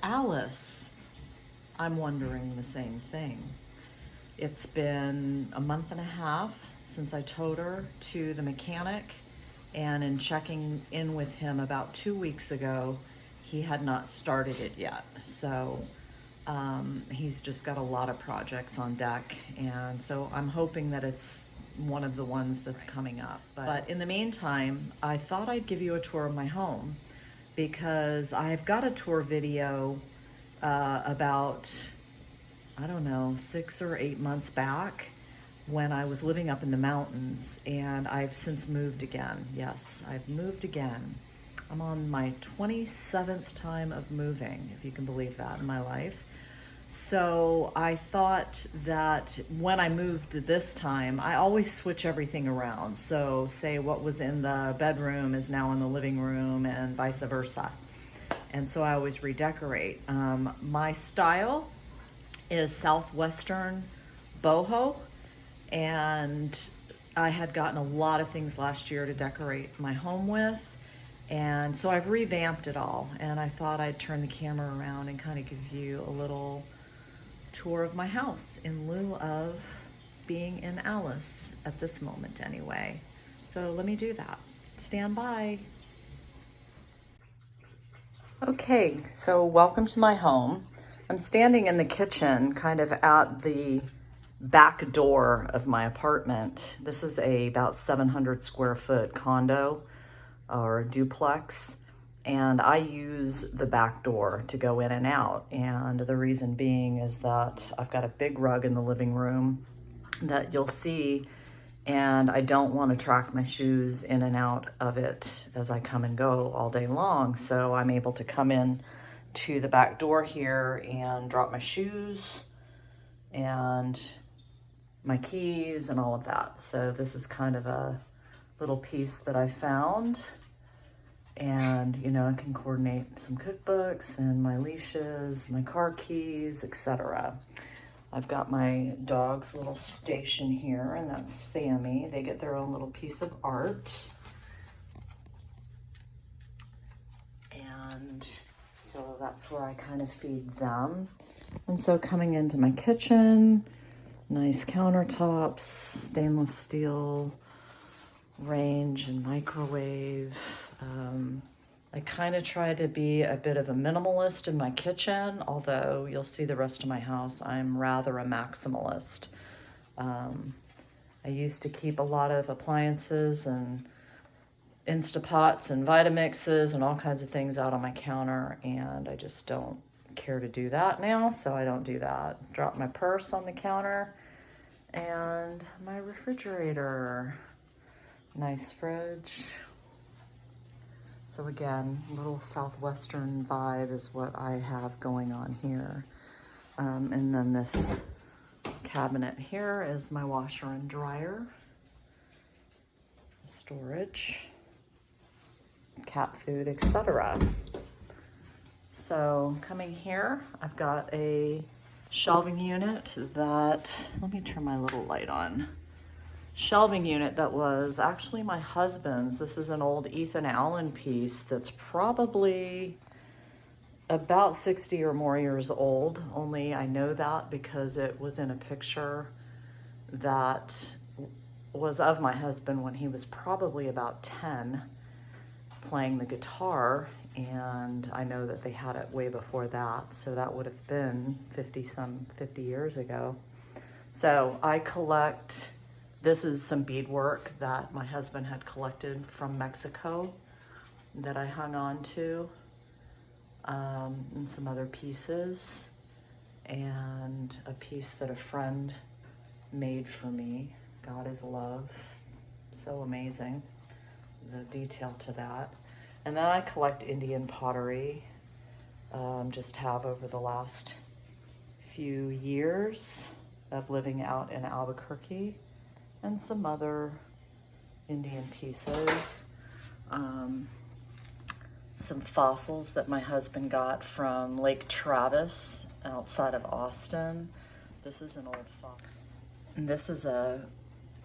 Alice? I'm wondering the same thing. It's been a month and a half since I towed her to the mechanic, and in checking in with him about 2 weeks ago, he had not started it yet. So he's just got a lot of projects on deck, and so I'm hoping that it's one of the ones that's coming up. But in the meantime, I thought I'd give you a tour of my home, because I've got a tour video about, I don't know, 6 or 8 months back when I was living up in the mountains, and I've since moved again. Yes, I've moved again. I'm on my 27th time of moving, if you can believe that, in my life. So I thought that when I moved this time, I always switch everything around. So say what was in the bedroom is now in the living room and vice versa. And so I always redecorate. My style is Southwestern boho, and I had gotten a lot of things last year to decorate my home with. And so I've revamped it all, and I thought I'd turn the camera around and kind of give you a little tour of my house in lieu of being in Alice at this moment anyway. So let me do that. Stand by. Okay, so welcome to my home. I'm standing in the kitchen, kind of at the back door of my apartment. This is about 700 square foot condo or duplex, and I use the back door to go in and out. And the reason being is that I've got a big rug in the living room that you'll see, and I don't want to track my shoes in and out of it as I come and go all day long. So I'm able to come in to the back door here and drop my shoes and my keys and all of that. So this is kind of a little piece that I found, and you know, I can coordinate some cookbooks and my leashes, my car keys, etc. I've got my dog's little station here, and that's Sammy. They get their own little piece of art. And so that's where I kind of feed them. And so coming into my kitchen, nice countertops, stainless steel range and microwave. I kind of try to be a bit of a minimalist in my kitchen, although you'll see the rest of my house, I'm rather a maximalist. I used to keep a lot of appliances and Instapots and Vitamixes and all kinds of things out on my counter, and I just don't care to do that now, so I don't do that. Drop my purse on the counter and my refrigerator. Nice fridge. So again, little Southwestern vibe is what I have going on here. And then this cabinet here is my washer and dryer, storage, cat food, etc. So coming here, I've got a shelving unit that, let me turn my little light on. Shelving unit that was actually my husband's. This is an old Ethan Allen piece that's probably about 60 or more years old. Only I know that because it was in a picture that was of my husband when he was probably about 10 playing the guitar, and I know that they had it way before that, so that would have been 50 years ago. So I collect, this is some beadwork that my husband had collected from Mexico that I hung on to, and some other pieces, and a piece that a friend made for me. God is love, so amazing, the detail to that. And then I collect Indian pottery, just have over the last few years of living out in Albuquerque, and some other Indian pieces. Some fossils that my husband got from Lake Travis outside of Austin. This is an old fossil. And this is a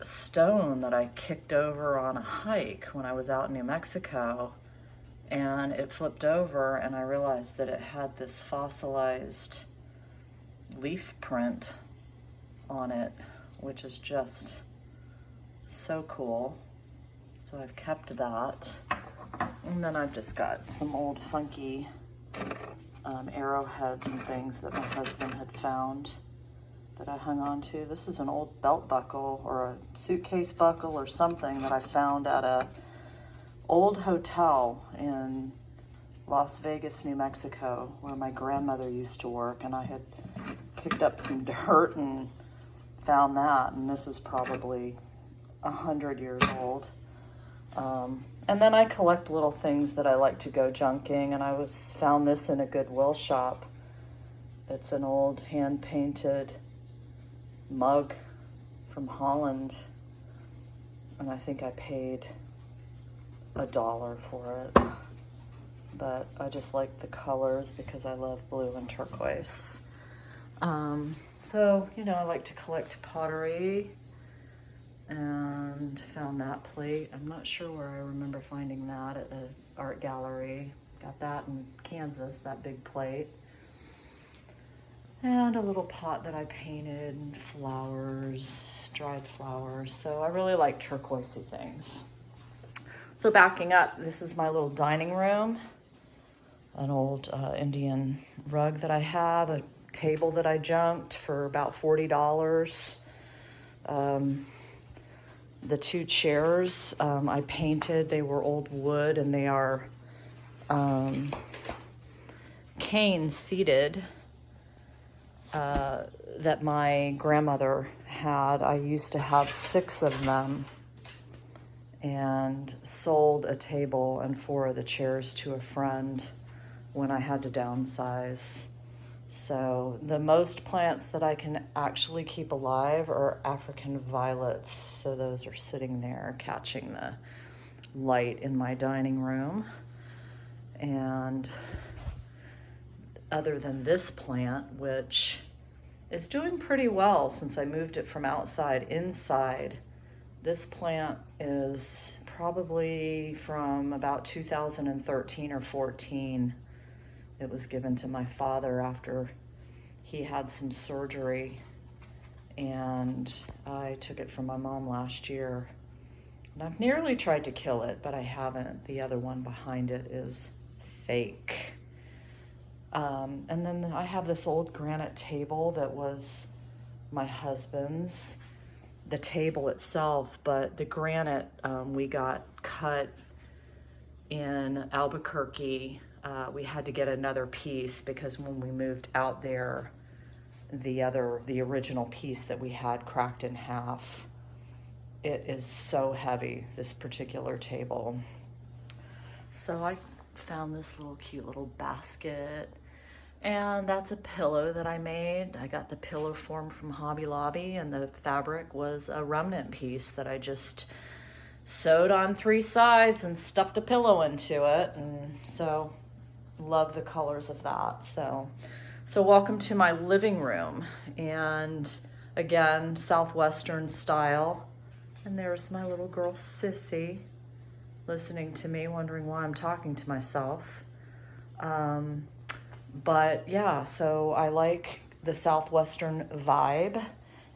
stone that I kicked over on a hike when I was out in New Mexico. and it flipped over and I realized that it had this fossilized leaf print on it, which is just so cool. So I've kept that. And then I've just got some old funky arrowheads and things that my husband had found that I hung on to. This is an old belt buckle or a suitcase buckle or something that I found at a old hotel in Las Vegas, New Mexico, where my grandmother used to work, and I had picked up some dirt and found that, and this is probably 100 years old. And then I collect little things that I like to go junking, and I found this in a Goodwill shop. It's an old hand-painted mug from Holland, and I think I paid $1 for it. But I just like the colors because I love blue and turquoise. So, you know, I like to collect pottery, and found that plate. I'm not sure where I remember finding that at an art gallery. Got that in Kansas, that big plate. And a little pot that I painted, and flowers, dried flowers. So I really like turquoisey things. So backing up, this is my little dining room. An old Indian rug that I have, a table that I junked for about $40. The two chairs I painted, they were old wood, and they are cane seated that my grandmother had. I used to have 6 of them and sold a table and 4 of the chairs to a friend when I had to downsize. So the most plants that I can actually keep alive are African violets. So those are sitting there catching the light in my dining room. And other than this plant, which is doing pretty well since I moved it from outside inside, this plant is probably from about 2013 or 14. It was given to my father after he had some surgery, and I took it from my mom last year. And I've nearly tried to kill it, but I haven't. The other one behind it is fake. And then I have this old granite table that was my husband's, the table itself, but the granite we got cut in Albuquerque. We had to get another piece because when we moved out there, the original piece that we had cracked in half. It is so heavy, this particular table. So I found this little cute little basket, and that's a pillow that I made. I got the pillow form from Hobby Lobby, and the fabric was a remnant piece that I just sewed on 3 sides and stuffed a pillow into it. And so love the colors of that. So welcome to my living room, and again, Southwestern style. And there's my little girl Sissy listening to me, wondering why I'm talking to myself. But yeah, so I like the Southwestern vibe,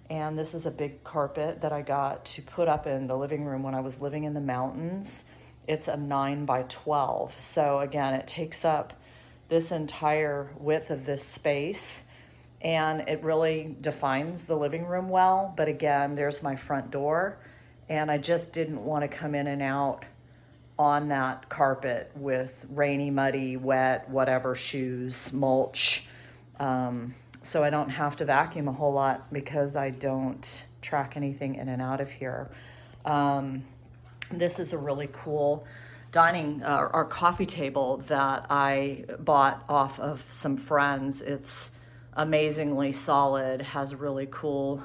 and this is a big carpet that I got to put up in the living room when I was living in the mountains. It's a 9 by 12. So again, it takes up this entire width of this space, and it really defines the living room well. But again, there's my front door, and I just didn't want to come in and out on that carpet with rainy, muddy, wet, whatever shoes, mulch. So I don't have to vacuum a whole lot because I don't track anything in and out of here. This is a really cool dining or coffee table that I bought off of some friends. It's amazingly solid, has really cool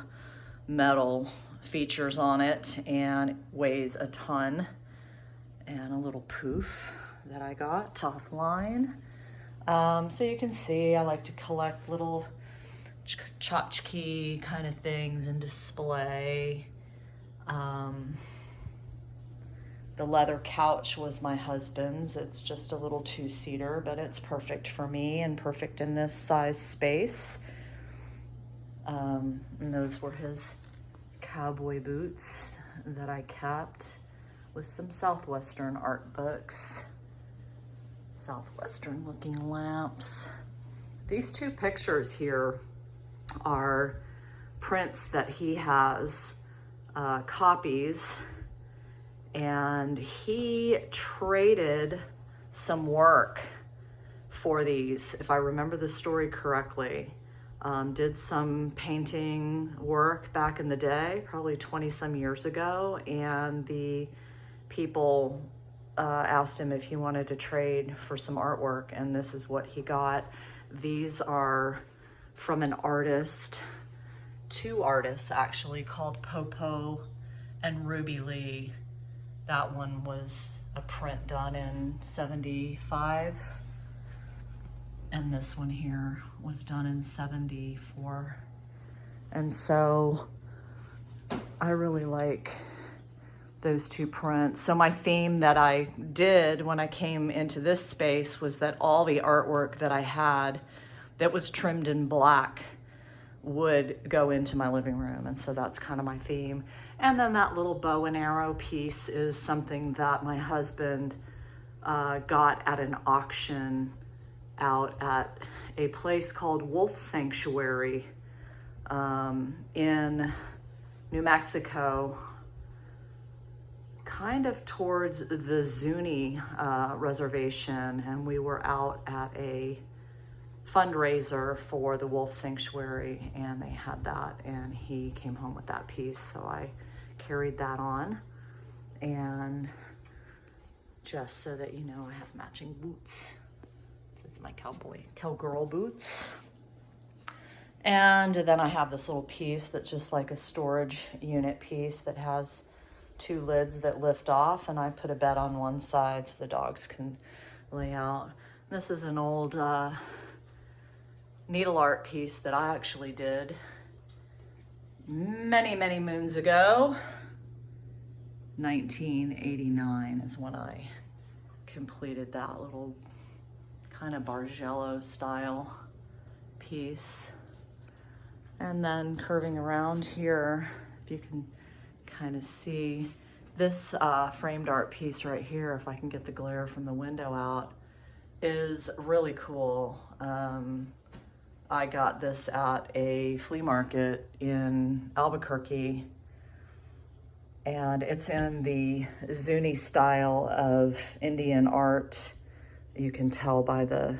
metal features on it, and weighs a ton. And a little poof that I got offline. So you can see I like to collect little tchotchke kind of things and display. The leather couch was my husband's. It's just a little two-seater, but it's perfect for me and perfect in this size space. And those were his cowboy boots that I kept with some Southwestern art books. Southwestern looking lamps. These two pictures here are prints that he has, copies, and he traded some work for these, if I remember the story correctly. Did some painting work back in the day, probably 20 some years ago, and the people asked him if he wanted to trade for some artwork, and this is what he got. These are from an artist, two artists actually, called Popo and Ruby Lee. That one was a print done in 75, and this one here was done in 74. And so I really like those two prints. So my theme that I did when I came into this space was that all the artwork that I had that was trimmed in black would go into my living room. And so that's kind of my theme. And then that little bow and arrow piece is something that my husband got at an auction out at a place called Wolf Sanctuary in New Mexico, kind of towards the Zuni reservation. And we were out at a fundraiser for the Wolf Sanctuary, and they had that, and he came home with that piece. So I carried that on, and just so that you know, I have matching boots. So it's my cowgirl boots. And then I have this little piece that's just like a storage unit piece that has two lids that lift off, and I put a bed on one side so the dogs can lay out. This is an old needle art piece that I actually did many, many moons ago. 1989 is when I completed that little kind of Bargello style piece. And then curving around here, if you can kind of see this framed art piece right here, if I can get the glare from the window out, is really cool. I got this at a flea market in Albuquerque, and it's in the Zuni style of Indian art. You can tell by the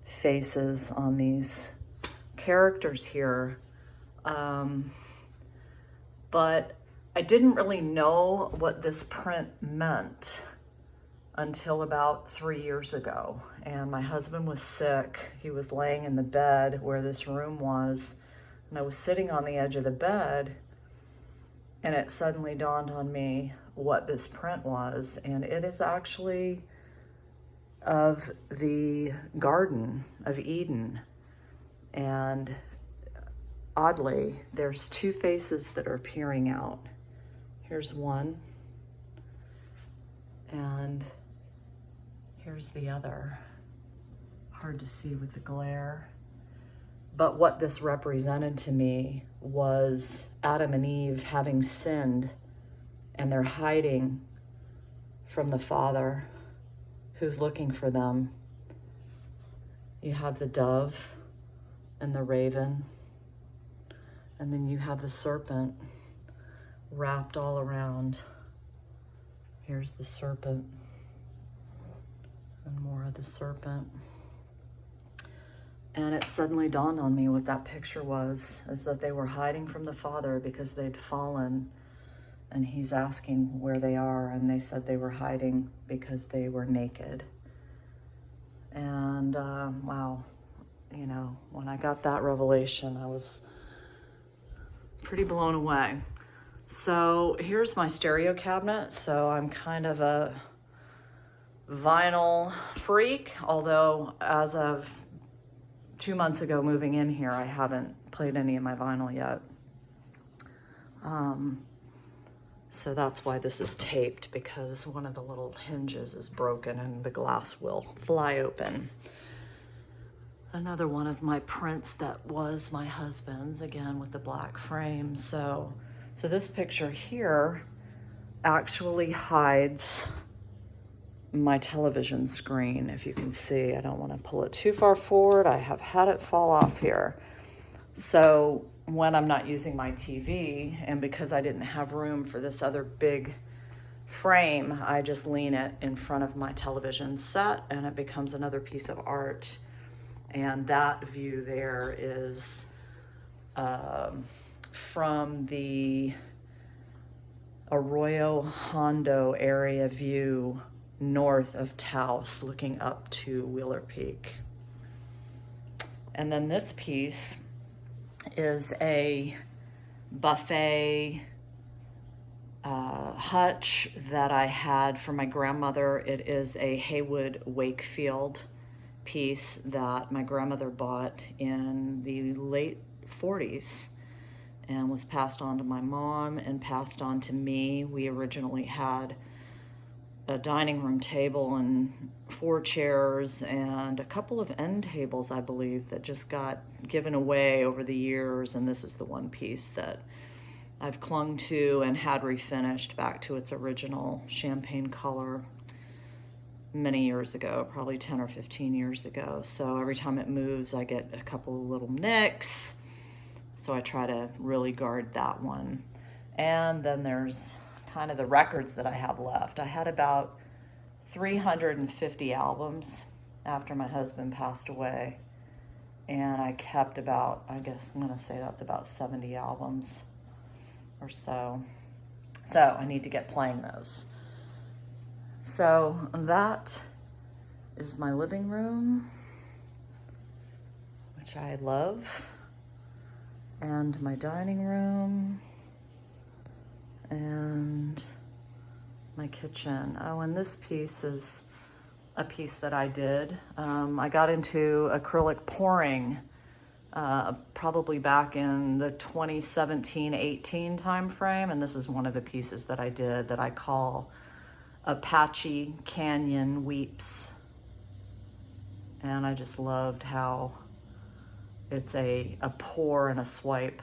faces on these characters here. But I didn't really know what this print meant until about 3 years ago. And my husband was sick. He was laying in the bed where this room was, and I was sitting on the edge of the bed, and it suddenly dawned on me what this print was. And it is actually of the Garden of Eden. And oddly, there's two faces that are peering out. Here's one, and here's the other. Hard to see with the glare. But what this represented to me was Adam and Eve having sinned, and they're hiding from the Father who's looking for them. You have the dove and the raven, and then you have the serpent wrapped all around. Here's the serpent, and more of the serpent. And it suddenly dawned on me what that picture was, is that they were hiding from the Father because they'd fallen, and he's asking where they are, and they said they were hiding because they were naked. And wow, you know, when I got that revelation, I was pretty blown away. So here's my stereo cabinet. So I'm kind of a vinyl freak, although as of 2 months ago moving in here, I haven't played any of my vinyl yet. So that's why this is taped, because one of the little hinges is broken and the glass will fly open. Another one of my prints that was my husband's, again with the black frame. So this picture here actually hides my television screen, if you can see. I don't want to pull it too far forward. I have had it fall off here. So when I'm not using my TV, and because I didn't have room for this other big frame, I just lean it in front of my television set and it becomes another piece of art. And that view there is from the Arroyo Hondo area view north of Taos, looking up to Wheeler Peak. And then this piece is a buffet hutch that I had for my grandmother. It is a Haywood Wakefield piece that my grandmother bought in the late 40s and was passed on to my mom and passed on to me. We originally had a dining room table and 4 chairs and a couple of end tables, I believe, that just got given away over the years, and this is the one piece that I've clung to and had refinished back to its original champagne color many years ago, probably 10 or 15 years ago. So every time it moves, I get a couple of little nicks. So I try to really guard that one. And then there's kind of the records that I have left. I had about 350 albums after my husband passed away. And I kept about, I guess I'm gonna say that's about 70 albums or so. So I need to get playing those. So that is my living room, which I love, and my dining room, and my kitchen. Oh, and this piece is a piece that I did. I got into acrylic pouring probably back in the 2017-18 time frame, and this is one of the pieces that I did that I call Apache Canyon Weeps. And I just loved how it's a pour and a swipe,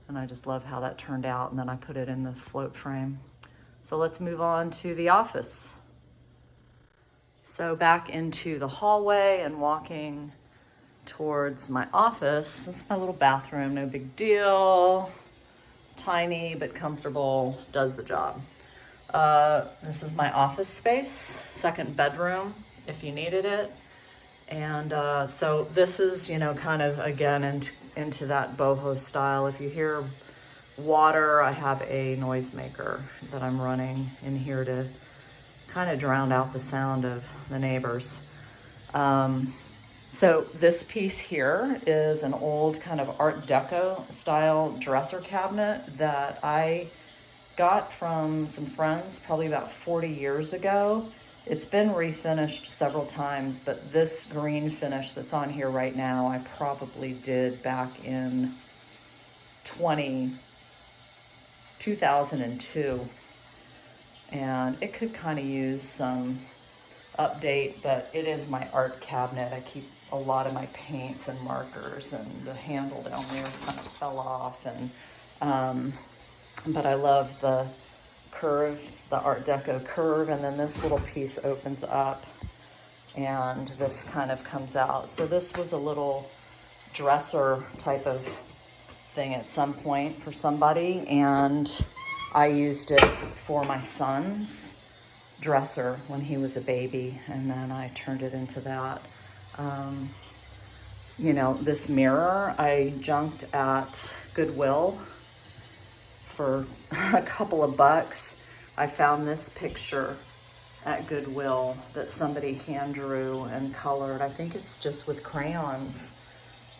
and I just love how that turned out. And then I put it in the float frame. So let's move on to the office. So back into the hallway and walking towards my office. This is my little bathroom, no big deal. Tiny but comfortable, does the job. This is my office space, second bedroom if you needed it. And so this is, you know, kind of again into that boho style. If you hear water, I have a noisemaker that I'm running in here to kind of drown out the sound of the neighbors. So this piece here is an old kind of Art Deco style dresser cabinet that I got from some friends probably about 40 years ago. It's been refinished several times, but this green finish that's on here right now, I probably did back in 2002. And it could kind of use some update, but it is my art cabinet. I keep a lot of my paints and markers, and the handle down there kind of fell off. And but I love the curve, the Art Deco curve, and then this little piece opens up and this kind of comes out. So this was a little dresser type of thing at some point for somebody, and I used it for my son's dresser when he was a baby, and then I turned it into that. You know, this mirror I junked at Goodwill for a couple of bucks. I found this picture at Goodwill that somebody hand drew and colored. I think it's just with crayons,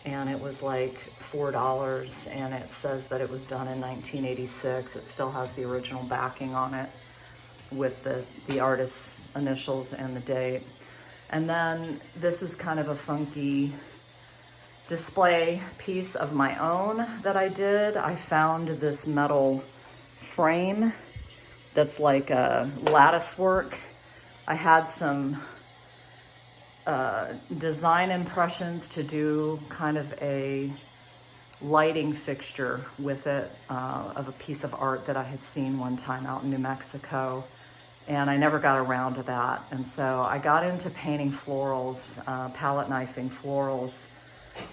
and it was like $4, and it says that it was done in 1986. It still has the original backing on it with the artist's initials and the date. And then this is kind of a funky display piece of my own that I did. I found this metal frame that's like a lattice work. I had some design impressions to do kind of a lighting fixture with it, of a piece of art that I had seen one time out in New Mexico, and I never got around to that. And so I got into painting florals, palette knifing florals,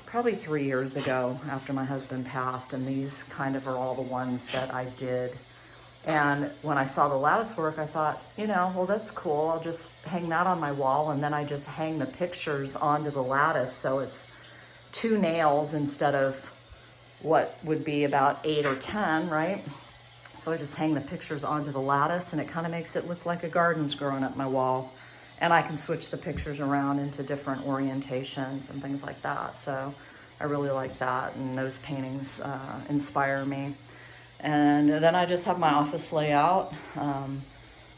probably 3 years ago after my husband passed, and these kind of are all the ones that I did. And when I saw the lattice work, I thought, you know, well, that's cool. I'll just hang that on my wall, and then I just hang the pictures onto the lattice, so it's 2 nails instead of what would be about 8 or 10, right? So I just hang the pictures onto the lattice, and it kind of makes it look like a garden's growing up my wall. And I can switch the pictures around into different orientations and things like that. So I really like that, and those paintings inspire me. And then I just have my office layout,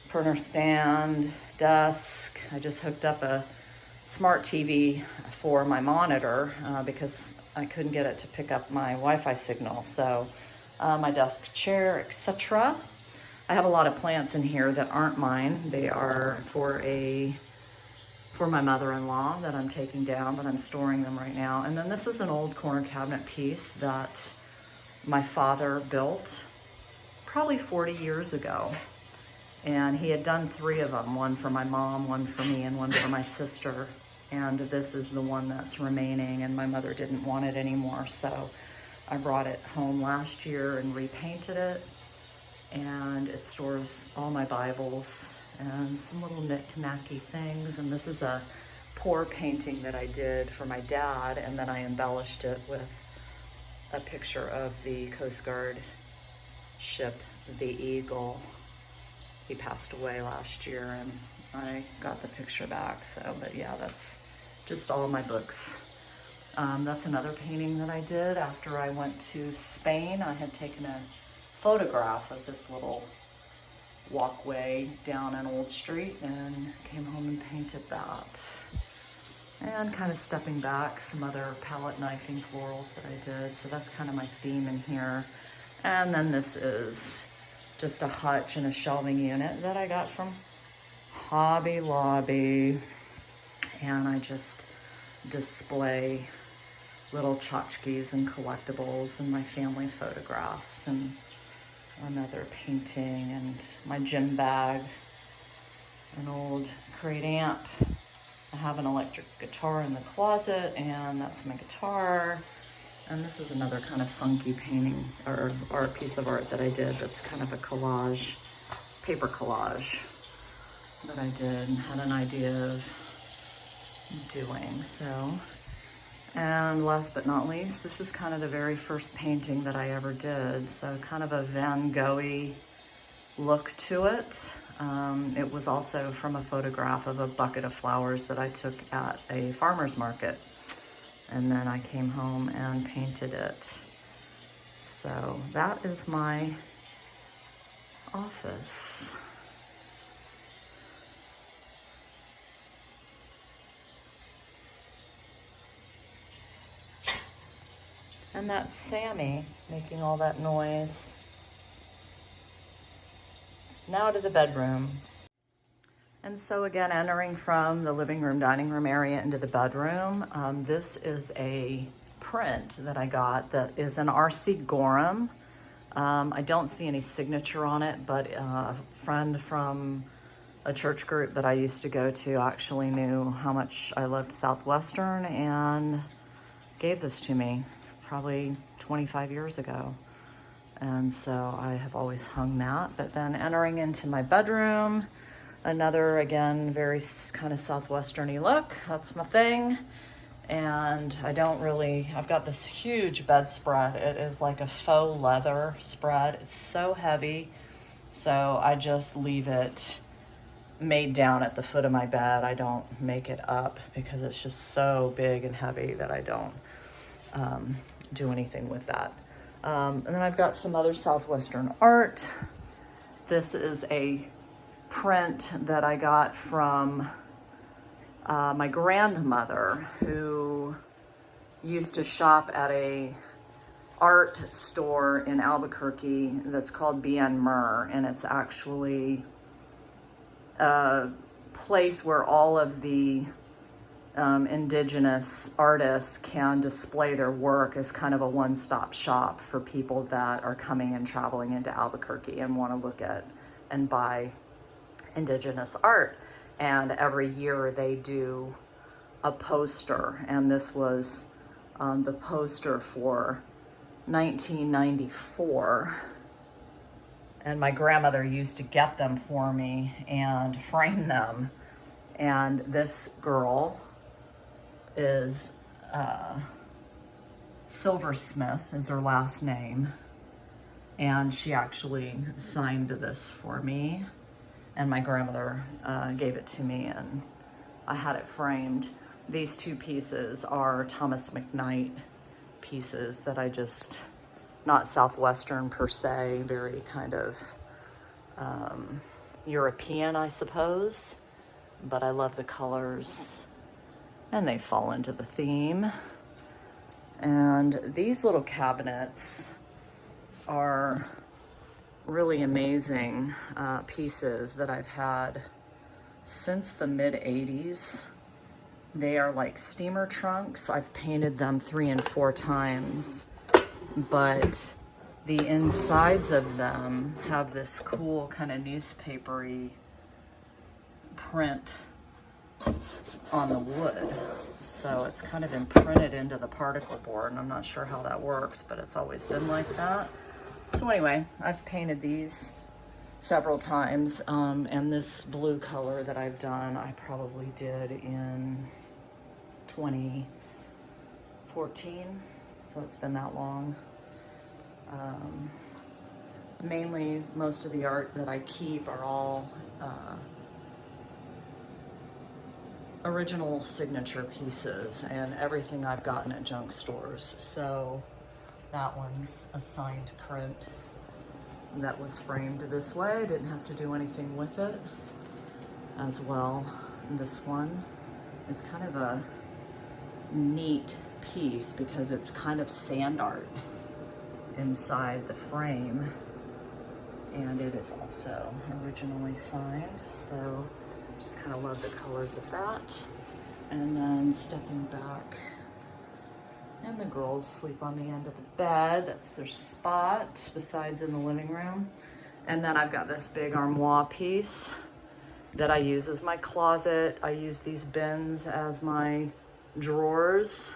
printer stand, desk. I just hooked up a smart TV for my monitor because I couldn't get it to pick up my Wi-Fi signal. So my desk chair, etc. I have a lot of plants in here that aren't mine. They are for my mother-in-law that I'm taking down, but I'm storing them right now. And then this is an old corner cabinet piece that my father built probably 40 years ago. And he had done 3 of them, one for my mom, one for me, and one for my sister. And this is the one that's remaining, and my mother didn't want it anymore. So I brought it home last year and repainted it. And it stores all my Bibles and some little knick-knacky things. And this is a pour painting that I did for my dad, and then I embellished it with a picture of the Coast Guard ship, the Eagle. He passed away last year, and I got the picture back. So, but yeah, that's just all my books. That's another painting that I did after I went to Spain. I had taken a photograph of this little walkway down an old street and came home and painted that. And kind of stepping back, some other palette knifing florals that I did. So that's kind of my theme in here. And then this is just a hutch and a shelving unit that I got from Hobby Lobby. And I just display little tchotchkes and collectibles and my family photographs and another painting and my gym bag, an old crate amp. I have an electric guitar in the closet, and that's my guitar. And this is another kind of funky painting or piece of art that I did that's kind of a collage, paper collage that I did and had an idea of doing. So, and last but not least, this is kind of the very first painting that I ever did. So kind of a Van Gogh-y look to it. It was also from a photograph of a bucket of flowers that I took at a farmer's market. And then I came home and painted it. So that is my office. And that's Sammy making all that noise. Now to the bedroom. And so again, entering from the living room, dining room area into the bedroom, this is a print that I got that is an R.C. Gorham. I don't see any signature on it, but a friend from a church group that I used to go to actually knew how much I loved Southwestern and gave this to me probably 25 years ago. And so I have always hung that. But then entering into my bedroom, another, again, very kind of Southwestern-y look. That's my thing. And I've got this huge bedspread. It is like a faux leather spread. It's so heavy. So I just leave it made down at the foot of my bed. I don't make it up because it's just so big and heavy that I don't do anything with that. And then I've got some other Southwestern art. This is a print that I got from my grandmother, who used to shop at a art store in Albuquerque that's called Bien Mer, and it's actually a place where all of the indigenous artists can display their work as kind of a one-stop shop for people that are coming and traveling into Albuquerque and want to look at and buy indigenous art. And every year they do a poster, and this was the poster for 1994. And my grandmother used to get them for me and frame them. And this girl is Silversmith is her last name, and she actually signed this for me, and my grandmother gave it to me, and I had it framed. These two pieces are Thomas McKnight pieces that I just, not Southwestern per se, very kind of European, I suppose, but I love the colors and they fall into the theme. And these little cabinets are really amazing pieces that I've had since the mid-80s. They are like steamer trunks. I've painted them 3 and 4 times, but the insides of them have this cool kind of newspapery print on the wood. So it's kind of imprinted into the particle board, and I'm not sure how that works, but it's always been like that. So anyway, I've painted these several times, and this blue color that I've done, I probably did in 2014, so it's been that long. Mainly, most of the art that I keep are all original signature pieces, and everything I've gotten at junk stores. So that one's a signed print that was framed this way. I didn't have to do anything with it as well. And this one is kind of a neat piece because it's kind of sand art inside the frame, and it is also originally signed. So just kind of love the colors of that. And then stepping back, and the girls sleep on the end of the bed. That's their spot, besides in the living room. And then I've got this big armoire piece that I use as my closet. I use these bins as my drawers.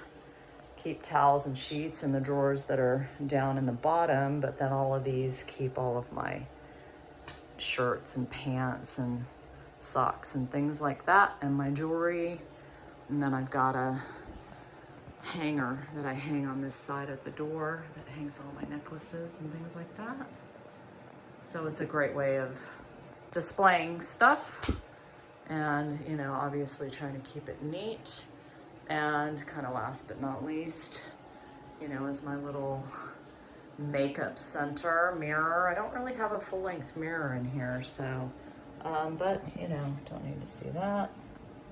Keep towels and sheets in the drawers that are down in the bottom, but then all of these keep all of my shirts and pants and socks and things like that, and my jewelry. And then I've got a hanger that I hang on this side of the door that hangs all my necklaces and things like that. So it's a great way of displaying stuff, and you know, obviously trying to keep it neat. And kind of last but not least, you know, is my little makeup center mirror. I don't really have a full-length mirror in here, so but you know, don't need to see that.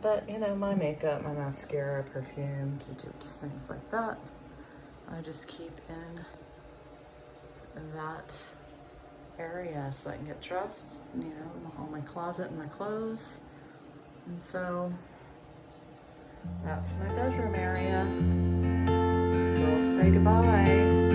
But you know, my makeup, my mascara, perfume, Q-tips, things like that, I just keep in that area so I can get dressed, you know, all my closet and my clothes. And so that's my bedroom area. Girls, say goodbye.